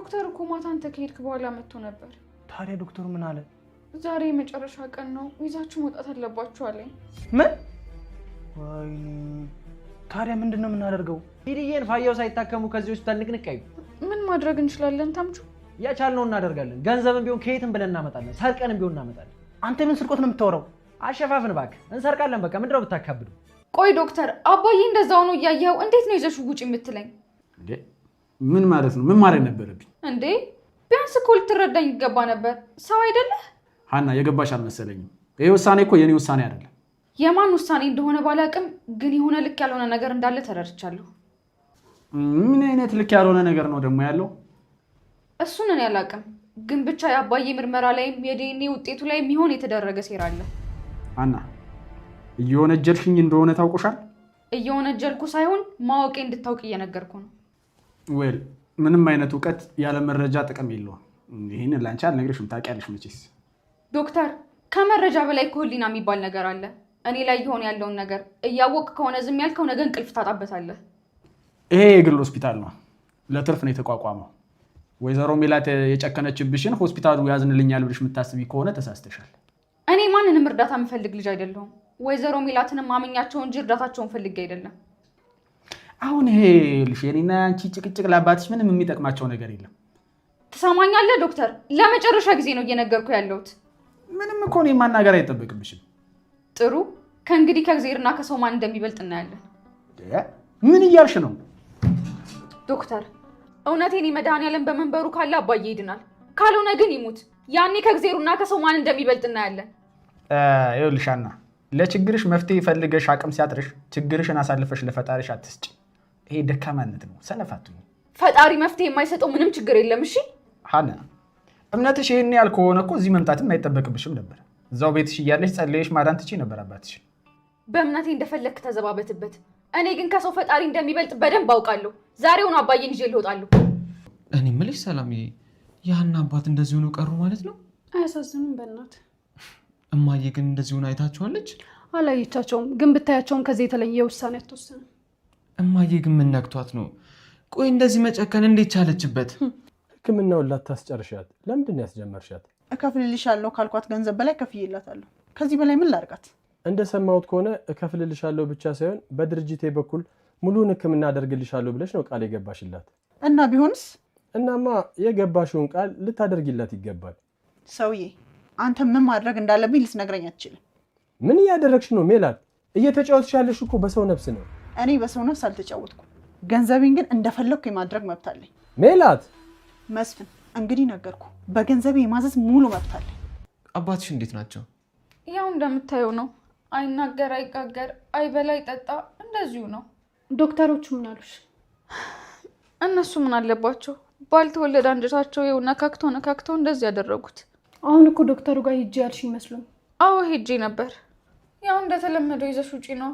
ዶክተር እኮ ማታ አንተ ከሄድክ በኋላ መጥቶ ነበር። ታዲያ ዶክተሩ ምን አለ? ዛሬ የመጨረሻ ቀን ነው፣ ይዛችሁ መውጣት አለባችሁ አለኝ። ምን? ወይኔ ታዲያ ምንድነው የምናደርገው? ሂድዬን ፋያው ሳይታከሙ ከዚህ ሆስፒታል ንቅንቅ አይሉ። ምን ማድረግ እንችላለን ታምቹ? ያቻልነው እናደርጋለን። ገንዘብም ቢሆን ከየትም ብለን እናመጣለን። ሰርቀንም ቢሆን እናመጣለን። አንተ ምን ስርቆት ነው የምታወራው? አሸፋፍን እባክህ። እንሰርቃለን በቃ። ምንድነው ብታካብዱ? ቆይ ዶክተር፣ አባዬ እንደዛው ነው እያየኸው እንዴት ነው ይዘሽው ውጪ የምትለኝ? እንዴ ምን ማለት ነው? ምን ማድረግ ነበረብኝ እንዴ? ቢያንስ እኮ ልትረዳኝ ይገባ ነበር። ሰው አይደለህ? ሀና የገባሽ አልመሰለኝም። ይሄ ውሳኔ እኮ የኔ ውሳኔ አይደለም። የማን ውሳኔ እንደሆነ ባላውቅም ግን የሆነ ልክ ያልሆነ ነገር እንዳለ ተረድቻለሁ። ምን አይነት ልክ ያልሆነ ነገር ነው ደግሞ ያለው? እሱን እኔ አላውቅም፣ ግን ብቻ የአባዬ ምርመራ ላይም የዲኤንኤ ውጤቱ ላይ የሚሆን የተደረገ ሴራ አለ። ሀና እየወነጀልሽኝ እንደሆነ ታውቆሻል። እየወነጀልኩ ሳይሆን ማወቄ እንድታውቅ እየነገርኩ ነው። ዌል ምንም አይነት እውቀት ያለ መረጃ ጥቅም የለውም። ይህንን ላንቺ አልነግርሽም፣ ታውቂያለሽ መቼስ። ዶክተር ከመረጃ በላይ ህሊና የሚባል ነገር አለ። እኔ ላይ የሆነ ያለውን ነገር እያወቅ ከሆነ ዝም ያልከው ነገ እንቅልፍ ታጣበታለህ። ይሄ የግል ሆስፒታል ነው፣ ለትርፍ ነው የተቋቋመው። ወይዘሮ ሜላት የጨከነችብሽን ሆስፒታሉ ያዝንልኛል ብለሽ የምታስቢ ከሆነ ተሳስተሻል። እኔ ማንንም እርዳታ የምፈልግ ልጅ አይደለሁም። ወይዘሮ ሜላትንም ማመኛቸው እንጂ እርዳታቸውን ፈልጌ አይደለም። አሁን ይሄ ልሽኔና አንቺ ጭቅጭቅ ለአባትሽ ምንም የሚጠቅማቸው ነገር የለም። ትሰማኛለህ ዶክተር? ለመጨረሻ ጊዜ ነው እየነገርኩ ያለሁት። ምንም እኮ እኔን ማናገር አይጠበቅብሽም። ጥሩ፣ ከእንግዲህ ከእግዚአብሔርና ከሰው ማን እንደሚበልጥ እናያለን። ምን እያልሽ ነው ዶክተር? እውነቴን መድኃኒዓለም በመንበሩ ካለ አባዬ ይድናል፣ ካልሆነ ግን ይሙት። ያኔ ከእግዚአብሔርና ከሰው ማን እንደሚበልጥ እናያለን። ይኸውልሽ ሀና፣ ለችግርሽ መፍትሄ ፈልገሽ አቅም ሲያጥርሽ ችግርሽን አሳልፈሽ ለፈጣሪሽ አትስጭ። ይሄ ደካማነት ነው፣ ሰነፍ አትሁኝ። ፈጣሪ መፍትሄ የማይሰጠው ምንም ችግር የለም። እሺ ሀና፣ እምነትሽ ይሄን ያህል ከሆነ እኮ እዚህ መምጣትም አይጠበቅብሽም ነበር። እዛው ቤትሽ እያለሽ ጸልየሽ ማዳን ትችይ ነበር አባትሽ። በእምነቴ እንደፈለግክ ተዘባበትበት። እኔ ግን ከሰው ፈጣሪ እንደሚበልጥ በደንብ አውቃለሁ። ዛሬውን አባዬን ይዤ ልወጣለሁ። እኔ የምልሽ ሰላምዬ፣ የሀና አባት እንደዚህ ሆነው ቀሩ ማለት ነው? አያሳዝኑም? በእናት እማዬ ግን እንደዚህ ሆነ አይታቸዋለች? አላየቻቸውም፣ ግን ብታያቸውም ከዚህ የተለየ ውሳኔ አትወስንም። እማዬ ግን ምን ነክቷት ነው? ቆይ እንደዚህ መጨከን እንዴት ቻለችበት? ሕክምናውን ላታስጨርሻት ለምንድን ያስጀመርሻት? እከፍልልሻለሁ ካልኳት ገንዘብ በላይ ከፍዬላታለሁ። ከዚህ በላይ ምን ላድርጋት? እንደሰማሁት ከሆነ እከፍልልሻለሁ ብቻ ሳይሆን በድርጅቴ በኩል ሙሉን ሕክምና አደርግልሻለሁ ብለሽ ነው ቃል የገባሽላት። እና ቢሆንስ? እናማ የገባሽውን ቃል ልታደርጊላት ይገባል። ሰውዬ አንተ ምን ማድረግ እንዳለብኝ ልትነግረኝ አትችልም። ምን እያደረግሽ ነው ሜላት? እየተጫወትሽ ያለሽ እኮ በሰው ነፍስ ነው። እኔ በሰው ነፍስ አልተጫወትኩም። ገንዘቤን ግን እንደፈለግኩ የማድረግ መብት አለኝ። ሜላት! መስፍን እንግዲህ ነገርኩ፣ በገንዘቤ የማዘዝ ሙሉ መብት አለኝ። አባትሽ እንዴት ናቸው? ያው እንደምታየው ነው። አይናገር፣ አይጋገር፣ አይበላ፣ አይጠጣ፣ እንደዚሁ ነው። ዶክተሮቹ ምን አሉሽ? እነሱ ምን አለባቸው? ባልተወለደ አንጀታቸው ይኸው ነካክተው እንደዚህ ያደረጉት። አሁን እኮ ዶክተሩ ጋር ሂጄ ያልሽ ይመስሉኝ። አዎ ሄጄ ነበር። ያው እንደተለመደው ይዘሽ ውጪ ነው።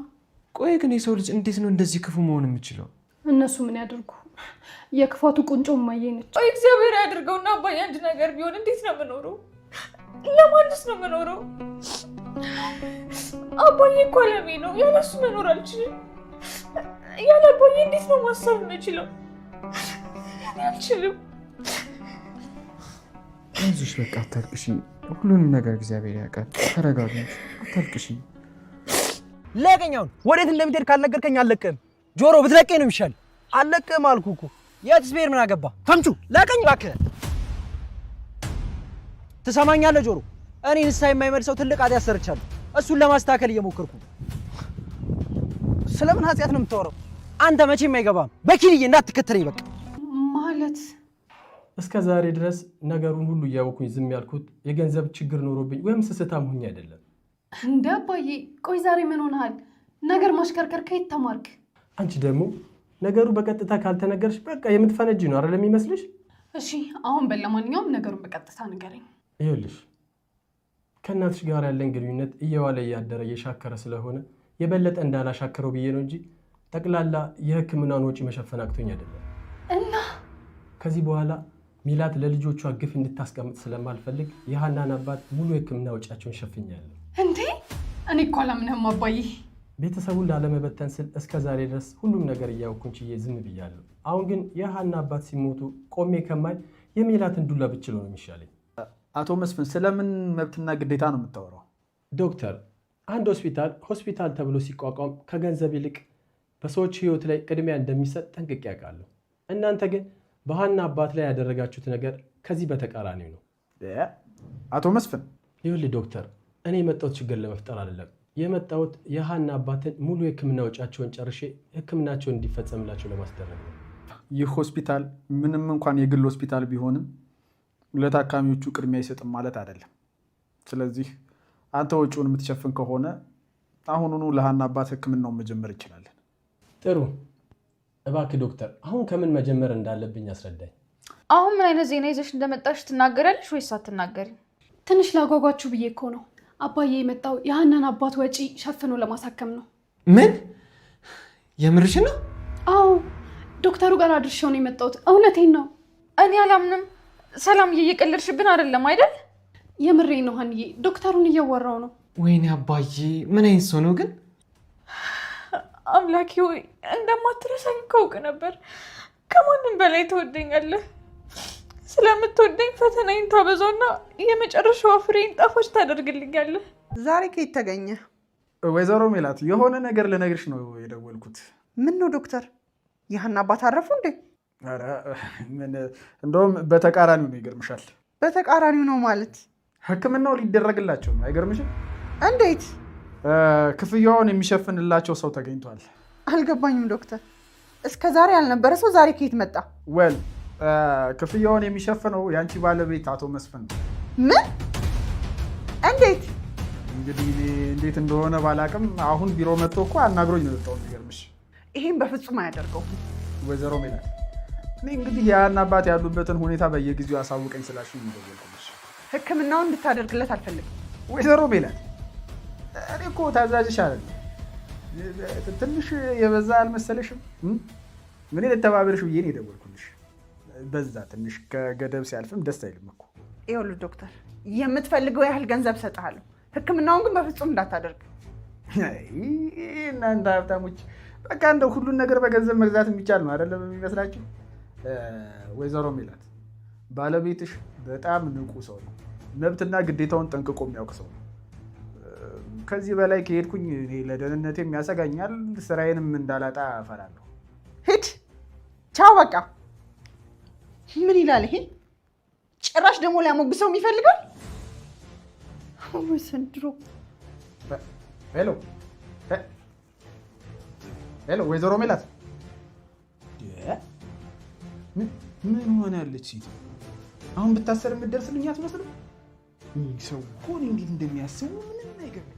ቆይ ግን የሰው ልጅ እንዴት ነው እንደዚህ ክፉ መሆን የምችለው? እነሱ ምን ያደርጉ? የክፋቱ ቁንጮ እማዬ ነች። እግዚአብሔር ያድርገውና አባዬ አንድ ነገር ቢሆን እንዴት ነው የምኖረው? ለማንስ ነው የምኖረው? አባዬ እኮ አለሜ ነው። ያለሱ መኖር አልችልም። ያለ አባዬ እንዴት ነው ማሰብ የምችለው? እኔ አልችልም። አይዞሽ በቃ አታልቅሽ። ሁሉንም ነገር እግዚአብሔር ያውቃል። ተረጋጊ፣ አታልቅሽ። ለቀኛውን ወዴት እንደምትሄድ ካልነገርከኝ አልለቅህም። ጆሮ ብትለቀኝ ነው የሚሻል። አልለቅህም አልኩህ እኮ። የትስ ብሄር ምን አገባ? ተምቹ ለቀኝ እባክህ። ትሰማኛለህ ጆሮ? እኔ ንስሐ የማይመልሰው ትልቅ ኃጢአት ሰርቻለሁ። እሱን ለማስተካከል እየሞከርኩ። ስለምን ኃጢአት ነው የምታወራው? አንተ መቼም አይገባም። በኪልዬ እንዳትከተለኝ በቃ። ማለት እስከ ዛሬ ድረስ ነገሩን ሁሉ እያወኩኝ ዝም ያልኩት የገንዘብ ችግር ኖሮብኝ ወይም ስስታም ሁኝ አይደለም። እንደ አባዬ ቆይ ዛሬ ምን ሆነሃል? ነገር ማሽከርከር ከየት ተማርክ? አንቺ ደግሞ ነገሩ በቀጥታ ካልተነገርሽ በቃ የምትፈነጂ ነው አይደል የሚመስልሽ? እሺ አሁን ለማንኛውም ነገሩን በቀጥታ ንገረኝ። ይኸውልሽ ከእናትሽ ጋር ያለን ግንኙነት እየዋለ እያደረ እየሻከረ ስለሆነ የበለጠ እንዳላሻከረው ብዬ ነው እንጂ ጠቅላላ የሕክምናን ወጪ መሸፈን አቅቶኝ አይደለም። እና ከዚህ በኋላ ሚላት ለልጆቿ ግፍ እንድታስቀምጥ ስለማልፈልግ የሀናን አባት ሙሉ የሕክምና ወጪያቸውን ሸፍኛለሁ። እንዴ እኔ እኮ አላምንህም አባዬ። ቤተሰቡን ላለመበተን ስል እስከ ዛሬ ድረስ ሁሉም ነገር እያወኩኝ ችዬ ዝም ብያለሁ። አሁን ግን የሀና አባት ሲሞቱ ቆሜ ከማይ የሜላትን ዱላ ብችለው ነው የሚሻለኝ። አቶ መስፍን ስለምን መብትና ግዴታ ነው የምታወራው? ዶክተር፣ አንድ ሆስፒታል ተብሎ ሲቋቋም ከገንዘብ ይልቅ በሰዎች ህይወት ላይ ቅድሚያ እንደሚሰጥ ጠንቅቄ ያውቃለሁ። እናንተ ግን በሃና አባት ላይ ያደረጋችሁት ነገር ከዚህ በተቃራኒው ነው። አቶ መስፍን ይኸውልህ ዶክተር፣ እኔ የመጣሁት ችግር ለመፍጠር አይደለም። የመጣሁት የሃና አባትን ሙሉ የህክምና ወጪያቸውን ጨርሼ ህክምናቸውን እንዲፈጸምላቸው ለማስደረግ ነው። ይህ ሆስፒታል ምንም እንኳን የግል ሆስፒታል ቢሆንም ለታካሚዎቹ ቅድሚያ አይሰጥም ማለት አይደለም። ስለዚህ አንተ ወጪውን የምትሸፍን ከሆነ አሁኑኑ ለሃና አባት ህክምናውን መጀመር እንችላለን። ጥሩ። እባክህ ዶክተር፣ አሁን ከምን መጀመር እንዳለብኝ አስረዳኝ። አሁን ምን አይነት ዜና ይዘሽ እንደመጣሽ ትናገሪያለሽ ወይስ አትናገሪም? ትንሽ ላጓጓችሁ ብዬ እኮ ነው። አባዬ የመጣው የሃናን አባት ወጪ ሸፍኖ ለማሳከም ነው። ምን? የምርሽ ነው? አዎ፣ ዶክተሩ ጋር አድርሼው ነው የመጣሁት። እውነቴን ነው። እኔ አላምንም። ሰላም እየቀለድሽብን አይደለም አይደል? የምሬን ነው ሀንዬ፣ ዶክተሩን እያወራው ነው። ወይኔ አባዬ፣ ምን አይነት ሰው ነው ግን? አምላኬ ሆይ እንደማትረሳኝ ካውቅ ነበር። ከማንም በላይ ትወደኛለህ። ስለምትወደኝ ፈተናዬን ታበዛውና የመጨረሻዋ ፍሬን ጣፋጭ ታደርግልኛለህ። ዛሬ ከየት ተገኘ? ወይዘሮ ሜላት የሆነ ነገር ልነግርሽ ነው የደወልኩት። ምን ነው ዶክተር? የሃና አባት አረፉ እንዴ? ኧረ እንደውም በተቃራኒው ነው። ይገርምሻል። በተቃራኒው ነው ማለት? ህክምናው ሊደረግላቸው ነው። አይገርምሽም? እንዴት? ክፍያውን የሚሸፍንላቸው ሰው ተገኝቷል። አልገባኝም ዶክተር። እስከ ዛሬ ያልነበረ ሰው ዛሬ ከየት መጣ? ወል ክፍያውን የሚሸፍነው የአንቺ ባለቤት አቶ መስፍን ነው። ምን? እንዴት? እንግዲህ እንዴት እንደሆነ ባላቅም አሁን ቢሮ መጥቶ እኮ አናግሮኝ ነው የወጣው። የሚገርምሽ ይሄን በፍጹም አያደርገው። ወይዘሮ ሜላት፣ እኔ እንግዲህ የሃና አባት ያሉበትን ሁኔታ በየጊዜው አሳውቀኝ ስላልሽ ነው የደወልኩልሽ። ህክምናውን እንድታደርግለት አልፈልግም። ወይዘሮ ሜላት፣ እኔ እኮ ታዛዥሽ አይደለም። ትንሽ የበዛ አልመሰለሽም? ምን ልተባበርሽ ብዬ ነው የደወልኩልሽ። በዛ ትንሽ ከገደብ ሲያልፍም ደስ አይልም እኮ። ይኸውልህ ዶክተር፣ የምትፈልገው ያህል ገንዘብ እሰጥሃለሁ። ህክምናውን ግን በፍጹም እንዳታደርግ። እናንተ ሀብታሞች በቃ እንደው ሁሉን ነገር በገንዘብ መግዛት የሚቻል ነው አይደለም የሚመስላችሁ? ወይዘሮ ሜላት፣ ባለቤትሽ በጣም ንቁ ሰው ነው። መብትና ግዴታውን ጠንቅቆ የሚያውቅ ሰው ነው። ከዚህ በላይ ከሄድኩኝ ለደህንነቴም ያሰጋኛል፣ ስራዬንም እንዳላጣ እፈራለሁ። ሂድ፣ ቻው፣ በቃ። ምን ይላል ይሄ? ጭራሽ ደግሞ ሊያሞግሰው ይፈልጋል። ወይ ዘንድሮ። ሄሎ ሄሎ፣ ወይዘሮ ሜላት ምን ሆናለች? አሁን ብታሰር የምትደርስልኝ አትመስልም? ሰው ሆን እንዴት እንደሚያስቡ ምንም አይገባም።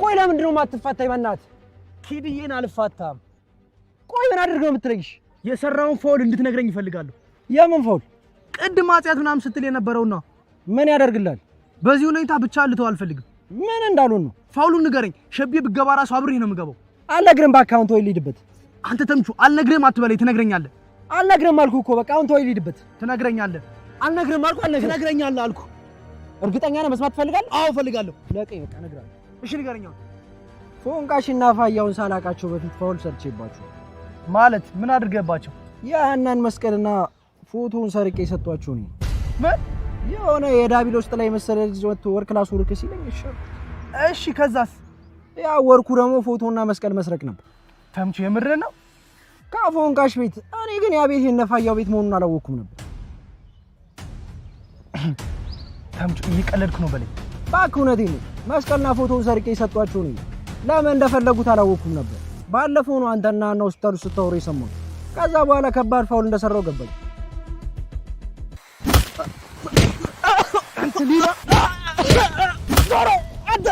ቆይ ለምንድን ነው የማትፋታኝ? በእናትህ ኪድዬን አልፋታም። ቆይ ምን አድርገው የምትለይሽ? የሰራውን ፋውል እንድትነግረኝ ይፈልጋለሁ። የምን ፋውል? ቅድም አጽያት ምናምን ስትል የነበረውና ምን ያደርግላል? በዚህ ሁኔታ ብቻ ልተው አልፈልግም። ምን እንዳልሆን ነው? ፋውሉን ንገረኝ። ሸቤ ብገባ ራሱ አብሬ ነው የምገባው። አልነግርህም። በአካውንት ወይ ልሂድበት። አንተ ተምቹ አልነግርህም አትበለኝ። ትነግረኛለህ። አልነግርህም አልኩህ እኮ። በቃ አሁን ተወው፣ ልሂድበት። ትነግረኛለህ። አልነግርህም አልኩህ። ትነግረኛለህ አልኩህ። እርግጠኛ ነህ? መስማት ትፈልጋለህ? አዎ እፈልጋለሁ። ለቀኝ። በቃ እነግርሃለሁ። እሺ ንገረኝ። ፎንቃሽና ፋያውን ሳላቃቸው በፊት ፋውል ሰርቼባቸው። ማለት ምን አድርገባቸው? የሃናን መስቀልና ፎቶውን ሰርቄ የሰጧቸው ነው። ምን? የሆነ የዳቢሎስ ጥላ የመሰለ ልጅ ወጥቶ ወርክ ላስ ወርክ ሲለኝ እሺ ከዛስ? ያ ወርኩ ደግሞ ፎቶና መስቀል መስረቅ ነበር። ተምቹ የምርህን ነው? ከፎንቃሽ ቤት። እኔ ግን ያ ቤት የነፋያው ቤት መሆኑን አላወኩም ነበር። ተምቹ እየቀለድኩ ነው በለኝ። እባክህ እውነቴን ነው። መስቀልና ፎቶውን ሰርቄ የሰጧቸው ነው። ለምን እንደፈለጉት አላወኩም ነበር። ባለፈው ነው አንተና እና ሆስፒታሉ ስታወሩ የሰማሁት። ከዛ በኋላ ከባድ ፋውል እንደሰራው ገባኝ። አንተ ሊባ ዞሮ አንተ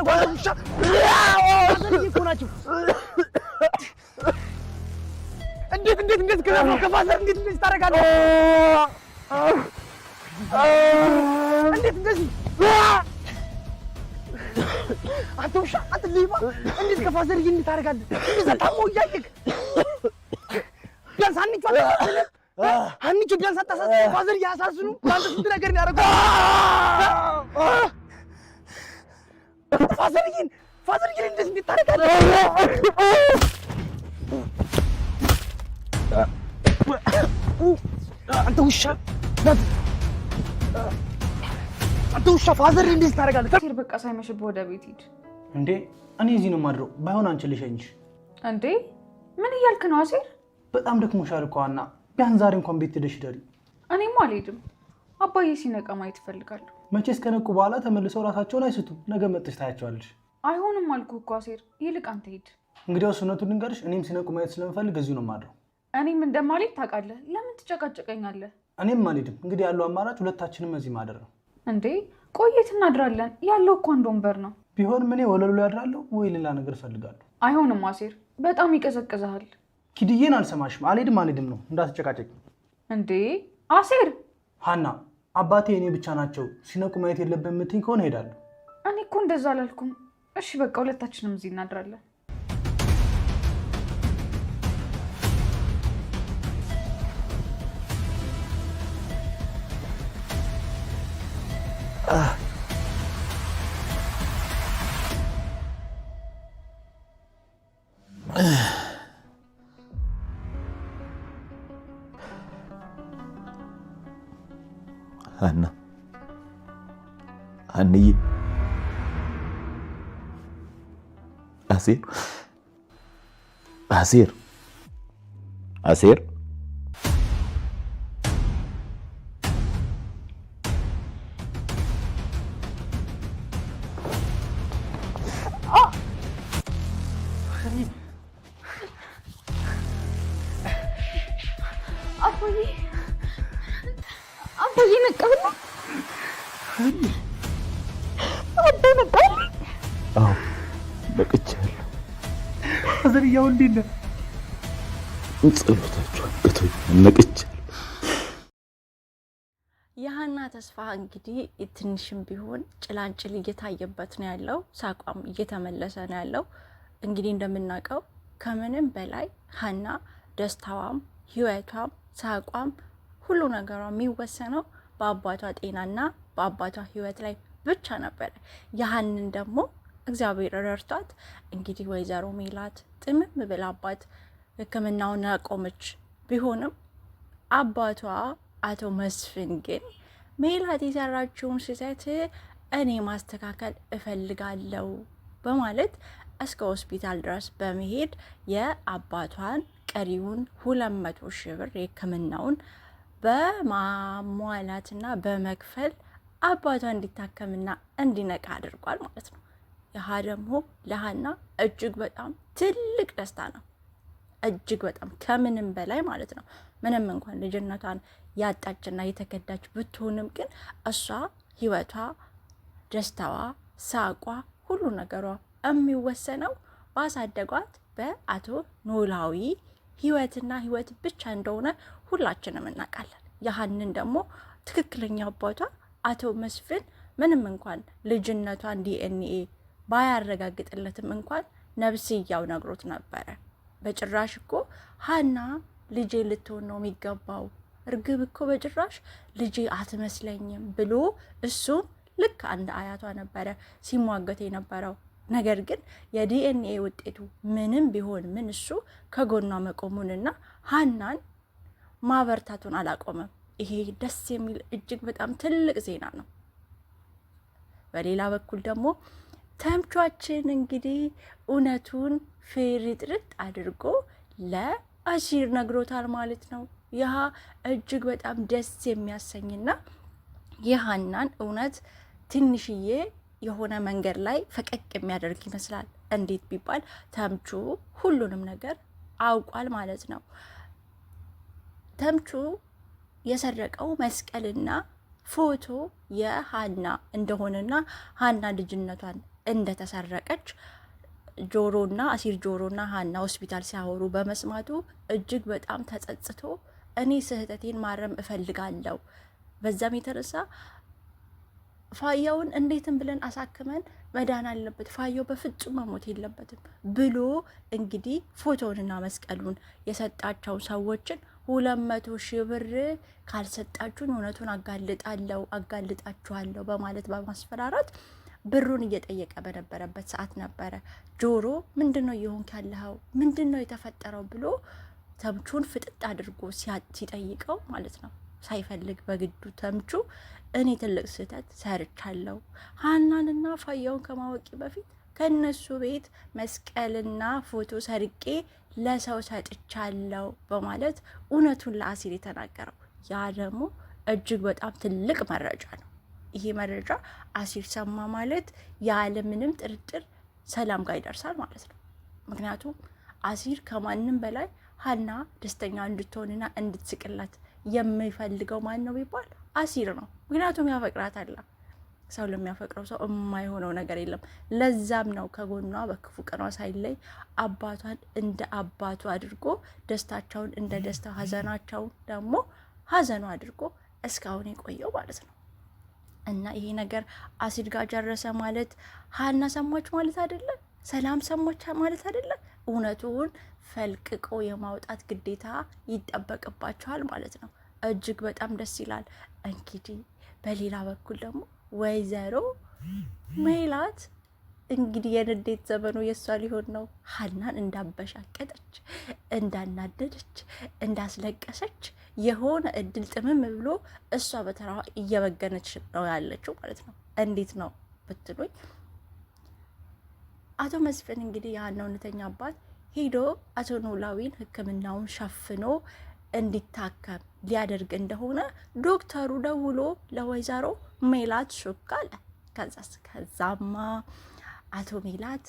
ፋዘር ናቸው? እንዴት ከፋዘር እንዴት ታደርጋለህ? እንዴት እንደዚህ አንተ ውሻ አንተ ሌባ እንዴት ከፋዘር እንዴት ታደርጋለህ? እንደዛ ታሞ እያየህ ቢያንስ ሀኒቾ ቢያንስ አታሳዝኑ። ፋዘር እያሳዝኑ በአንተ ስንት ነገር ነው ያደረጉት። ፋዘርዬን እንዴት ታደርጋለህ? አንተ ውሻ ፋዘር እንዴት ታደርጋለህ? አሴር በቃ ሳይመሽብህ ወደ ቤት ሂድ። እንዴ እኔ እዚህ ነው የማድረው። ባይሆን አንቺ ልሸኝሽ። እንዴ ምን እያልክ ነው አሴር? በጣም ደክሞሻል እኮ ሀና። ቢያንስ ዛሬ እንኳን ቤት ሄደሽ ደሪ። እኔማ አልሄድም። አባዬ ሲነቃ ማየት እፈልጋለሁ። መቼስ ከነቁ በኋላ ተመልሰው ራሳቸውን አይስቱ። ነገ መጥተሽ ታያቸዋለሽ። አይሆንም አልኩህ እኮ አሴር። ይልቅ አንተ ሂድ። እንግዲያውስ እውነቱን ልንገርሽ፣ እኔም ሲነቁ ማየት ስለምፈልግ እዚሁ ነው የማድረው። እኔም እንደማልሄድ ታውቃለህ። ለምን ትጨቃጨቀኛለህ? እኔም አልሄድም። እንግዲህ ያለው አማራጭ ሁለታችንም እዚህ ማደር ነው። እንዴ ቆየት እናድራለን። ያለው እኮ አንድ ወንበር ነው። ቢሆንም እኔ ወለሉ ላይ ያድራለሁ ወይ ሌላ ነገር እፈልጋለሁ። አይሆንም አሴር፣ በጣም ይቀዘቅዝሃል። ኪድዬን አልሰማሽም። አልሄድም ነው፣ እንዳትጨቃጨቂ። እንዴ አሴር። ሀና አባቴ እኔ ብቻ ናቸው፣ ሲነቁ ማየት የለብን የምትይኝ ከሆነ እሄዳለሁ። እኔ እኮ እንደዛ አላልኩም። እሺ በቃ ሁለታችንም እዚህ እናድራለን። ሀና ሀንዬ አሴር አባዬ ነቃብላ። አዎ በቅቻለሁ። ፋዘርዬው እንዴት ነህ? ጸሎታችሁ አቅቶኝ ነቅቻለሁ። የሀና ተስፋ እንግዲህ ትንሽም ቢሆን ጭላንጭል እየታየበት ነው ያለው። ሳቋም እየተመለሰ ነው ያለው። እንግዲህ እንደምናውቀው ከምንም በላይ ሀና ደስታዋም ህይወቷም ሳቋም ሁሉ ነገሯ የሚወሰነው በአባቷ ጤናና በአባቷ ህይወት ላይ ብቻ ነበረ። ያህንን ደግሞ እግዚአብሔር ረድቷት እንግዲህ ወይዘሮ ሜላት ጥምም ብላ አባት ሕክምናውን ያቆመች ቢሆንም አባቷ አቶ መስፍን ግን ሜላት የሰራችውን ስህተት እኔ ማስተካከል እፈልጋለሁ በማለት እስከ ሆስፒታል ድረስ በመሄድ የአባቷን ቀሪውን 200 ሺህ ብር የሕክምናውን በማሟላትና በመክፈል አባቷ እንዲታከምና እንዲነቃ አድርጓል ማለት ነው። ይህ ደግሞ ለሀና እጅግ በጣም ትልቅ ደስታ ነው። እጅግ በጣም ከምንም በላይ ማለት ነው። ምንም እንኳን ልጅነቷን ያጣችና የተከዳች ብትሆንም ግን እሷ ህይወቷ፣ ደስታዋ፣ ሳቋ፣ ሁሉ ነገሯ የሚወሰነው ባሳደጓት በአቶ ኖላዊ ህይወትና ህይወት ብቻ እንደሆነ ሁላችንም እናውቃለን። ያህንን ደግሞ ትክክለኛ አባቷ አቶ መስፍን ምንም እንኳን ልጅነቷን ዲኤንኤ ባያረጋግጥለትም እንኳን ነብስያው ነግሮት ነበረ። በጭራሽ እኮ ሀና ልጄ ልትሆን ነው የሚገባው፣ እርግብ እኮ በጭራሽ ልጄ አትመስለኝም ብሎ እሱም ልክ አንድ አያቷ ነበረ ሲሟገት የነበረው። ነገር ግን የዲኤንኤ ውጤቱ ምንም ቢሆን ምን እሱ ከጎኗ መቆሙንና ሀናን ማበርታቱን አላቆመም። ይሄ ደስ የሚል እጅግ በጣም ትልቅ ዜና ነው። በሌላ በኩል ደግሞ ተምቿችን እንግዲህ እውነቱን ፍርጥርጥ አድርጎ ለአሲር ነግሮታል ማለት ነው። ይህ እጅግ በጣም ደስ የሚያሰኝና የሀናን እውነት ትንሽዬ የሆነ መንገድ ላይ ፈቀቅ የሚያደርግ ይመስላል። እንዴት ቢባል ተምቹ ሁሉንም ነገር አውቋል ማለት ነው። ተምቹ የሰረቀው መስቀልና ፎቶ የሀና እንደሆነና ሀና ልጅነቷን እንደተሰረቀች አሲር ጆሮና ሀና ሆስፒታል ሲያወሩ በመስማቱ እጅግ በጣም ተጸጽቶ እኔ ስህተቴን ማረም እፈልጋለሁ፣ በዛም የተነሳ ፋያውን እንዴትም ብለን አሳክመን መዳን አለበት፣ ፋያው በፍጹም መሞት የለበትም ብሎ እንግዲህ ፎቶውንና መስቀሉን የሰጣቸው ሰዎችን 200,000 ብር ካልሰጣችሁን እውነቱን አጋልጣችኋለሁ በማለት በማስፈራራት ብሩን እየጠየቀ በነበረበት ሰዓት ነበረ ጆሮ ምንድነው እየሆንክ ያለኸው? ምንድነው የተፈጠረው? ብሎ ተምቹን ፍጥጥ አድርጎ ሲጠይቀው ማለት ነው። ሳይፈልግ በግዱ ተምቹ እኔ ትልቅ ስህተት ሰርቻለሁ፣ ሀናንና ፋያውን ከማወቂ በፊት ከነሱ ቤት መስቀልና ፎቶ ሰርቄ ለሰው ሰጥቻለሁ በማለት እውነቱን ለአሲር የተናገረው። ያ ደግሞ እጅግ በጣም ትልቅ መረጃ ነው። ይሄ መረጃ አሲር ሰማ ማለት ያለምንም ጥርጥር ሰላም ጋር ይደርሳል ማለት ነው። ምክንያቱም አሲር ከማንም በላይ ሀና ደስተኛ እንድትሆንና እንድትስቅላት የሚፈልገው ማን ነው ቢባል አሲር ነው። ምክንያቱም ያፈቅራታል። ሰው ለሚያፈቅረው ሰው የማይሆነው ነገር የለም። ለዛም ነው ከጎኗ በክፉ ቀኗ ሳይለይ አባቷን እንደ አባቱ አድርጎ ደስታቸውን እንደ ደስታው ሀዘናቸውን ደግሞ ሀዘኑ አድርጎ እስካሁን የቆየው ማለት ነው። እና ይሄ ነገር አሲድ ጋር ጀረሰ ማለት ሀና ሰማች ማለት አይደለም፣ ሰላም ሰማች ማለት አይደለም። እውነቱን ፈልቅቆ የማውጣት ግዴታ ይጠበቅባቸዋል ማለት ነው። እጅግ በጣም ደስ ይላል። እንግዲህ በሌላ በኩል ደግሞ ወይዘሮ ሜላት እንግዲህ የንዴት ዘመኑ የእሷ ሊሆን ነው። ሀናን እንዳበሻቀጠች፣ እንዳናደደች፣ እንዳስለቀሰች የሆነ እድል ጥምም ብሎ እሷ በተራዋ እየበገነች ነው ያለችው ማለት ነው። እንዴት ነው ብትሉኝ አቶ መስፍን እንግዲህ የሀና እውነተኛ አባት ሄዶ አቶ ኖላዊን ሕክምናውን ሸፍኖ እንዲታከም ሊያደርግ እንደሆነ ዶክተሩ ደውሎ ለወይዘሮ ሜላት ሹክ አለ። ከዛማ አቶ ሜላት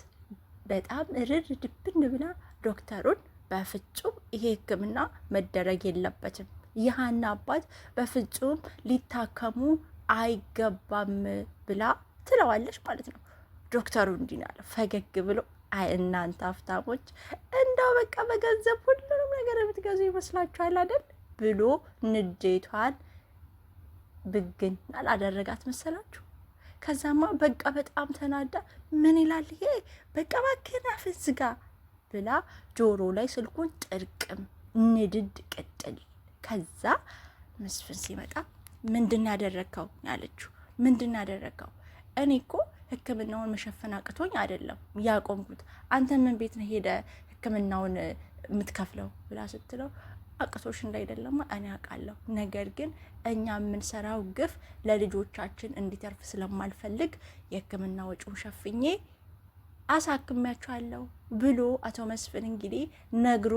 በጣም እርር ድብን ብላ ዶክተሩን በፍጹም ይሄ ሕክምና መደረግ የለበትም፣ የሀና አባት በፍጹም ሊታከሙ አይገባም ብላ ትለዋለች ማለት ነው። ዶክተሩ እንዲህ ነው ያለው ፈገግ ብሎ አይ እናንተ ሀብታሞች እንዳው በቃ በገንዘብ ሁሉንም ነገር የምትገዙ ይመስላችኋል አይደል ብሎ ንዴቷን ብግን አላደረጋት መሰላችሁ። ከዛማ በቃ በጣም ተናዳ ምን ይላል ይሄ በቃ ባክህን አፍህን ዝጋ ብላ ጆሮ ላይ ስልኩን ጥርቅም ንድድ ቅጥል። ከዛ መስፍን ሲመጣ ምንድን ያደረግከው ያለችው። ምንድን ያደረግከው? እኔ እኮ ሕክምናውን መሸፈን አቅቶኝ አይደለም ያቆምኩት፣ አንተ ምን ቤት ነው ሄደ ሕክምናውን የምትከፍለው ብላ ስትለው አቅቶሽ እንዳይደለማ እኔ አውቃለሁ፣ ነገር ግን እኛ የምንሰራው ግፍ ለልጆቻችን እንዲተርፍ ስለማልፈልግ የሕክምና ወጪውን ሸፍኜ አሳክሚያቸዋለሁ ብሎ አቶ መስፍን እንግዲህ ነግሮ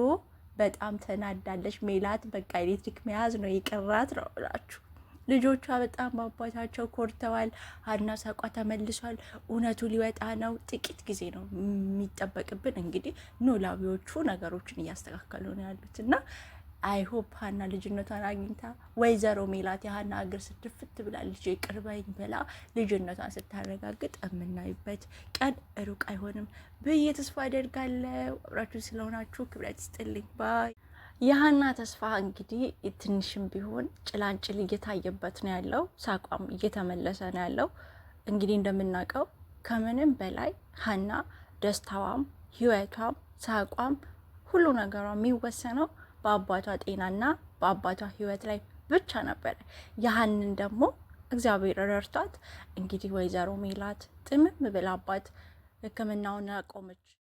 በጣም ተናዳለች ሜላት። በቃ ኤሌክትሪክ መያዝ ነው የቀራት ነው ብላችሁ ልጆቿ በጣም በአባታቸው ኮርተዋል። ሀና ሳቋ ተመልሷል። እውነቱ ሊወጣ ነው። ጥቂት ጊዜ ነው የሚጠበቅብን። እንግዲህ ኖላዊዎቹ ነገሮችን እያስተካከሉ ነው ያሉት እና አይሆፕ ሀና ልጅነቷን አግኝታ ወይዘሮ ሜላት የሀና እግር ስድፍት ብላ ልጅ ቅርበኝ ብላ ልጅነቷን ስታረጋግጥ የምናይበት ቀን ሩቅ አይሆንም ብዬ ተስፋ አደርጋለሁ። አብራችሁ ስለሆናችሁ ክብረት ይስጥልኝ ባይ። የሀና ተስፋ እንግዲህ ትንሽም ቢሆን ጭላንጭል እየታየበት ነው ያለው። ሳቋም እየተመለሰ ነው ያለው። እንግዲህ እንደምናውቀው ከምንም በላይ ሀና ደስታዋም፣ ህይወቷም፣ ሳቋም ሁሉ ነገሯ የሚወሰነው በአባቷ ጤናና በአባቷ ህይወት ላይ ብቻ ነበረ። ያህንን ደግሞ እግዚአብሔር ረድቷት እንግዲህ ወይዘሮ ሜላት ጥምም ብላ አባት ሕክምናውን አቆመች።